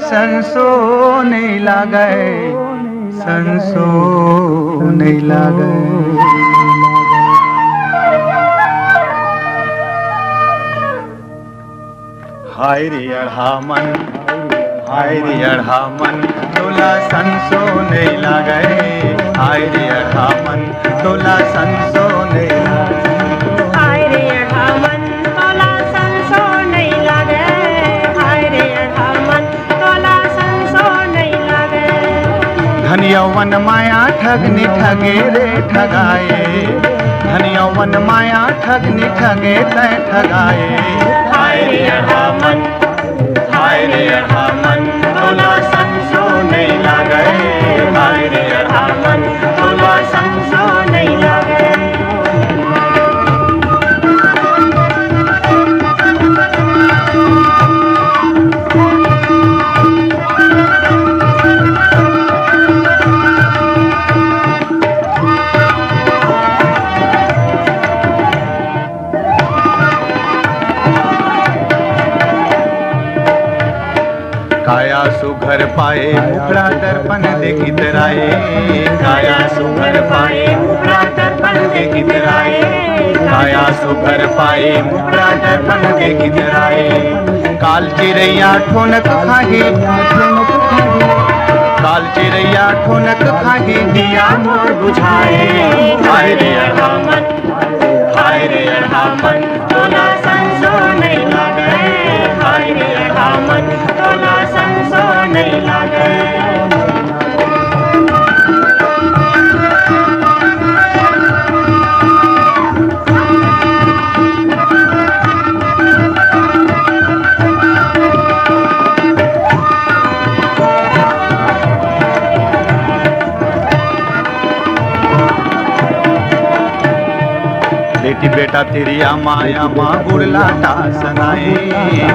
संसो नहीं लागे, संसो नहीं लागे। हाय रे अढ़ा मन, हाय रे अढ़ा मन, तोला संसो नहीं लागे। हाय रे अढ़ा मन, तोला संसो नहीं लागे। हाय रे अढ़ा मन, तोला संसो नहीं लागे। हाय रे अढ़ा मन, तोला संसो नहीं लागे। धन यौवन माया ठगनी ठगे रे ठगाए। धन यौवन माया ठगनी ठगे तय ठगाए। हाय रे अढ़ा मन, हाय रे अढ़ा मन, तोला संसो नहीं लागे। हाय रे अढ़ा मन, तोला संसो नहीं लागे। काया सुघर पाए मुखड़ा दर्पण देखित राए। काया सुघर पाए मुखड़ा दर्पण देखित राए। काया सुघर पाए मुखड़ा दर्पण देखित राए। काल चिड़ैया ठोनक खाही, काल चिड़ैया ठोनक खाही दिया मोर बुझाए। हाय रे अढ़ा मन, हाय रे अढ़ा मन, तोला संसो नहीं लागे। हाय रे अढ़ा मन, तोला संसो नहीं लागे। बेटी बेटा तेरी माया माँ गुड़लाटा सनाए।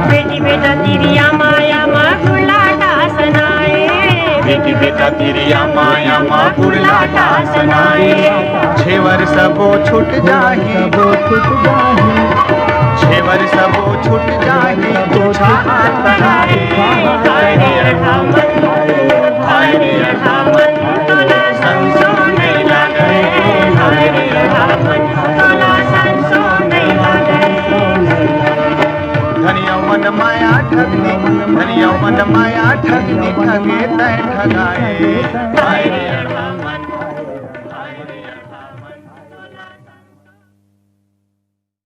बेटी बेटा तेरी माया माँ गुड़लाटा सनाए। बेटी बेटा तेरी माया माँ गुड़लाटा सनाए। छेवर सबो छूट जाही, छेवर सबो छूट जाही, तुझा हाथ बनाए। हाय रे अढ़ा मन, हाय रे अढ़ा मन, तोला संसो नहीं लागे। हाय रे अढ़ा मन, तोला संसो नहीं लागे। धन यौवन माया ठगनी, धन यौवन माया ठगनी ठगे तय ठगाए। हाय रे अढ़ा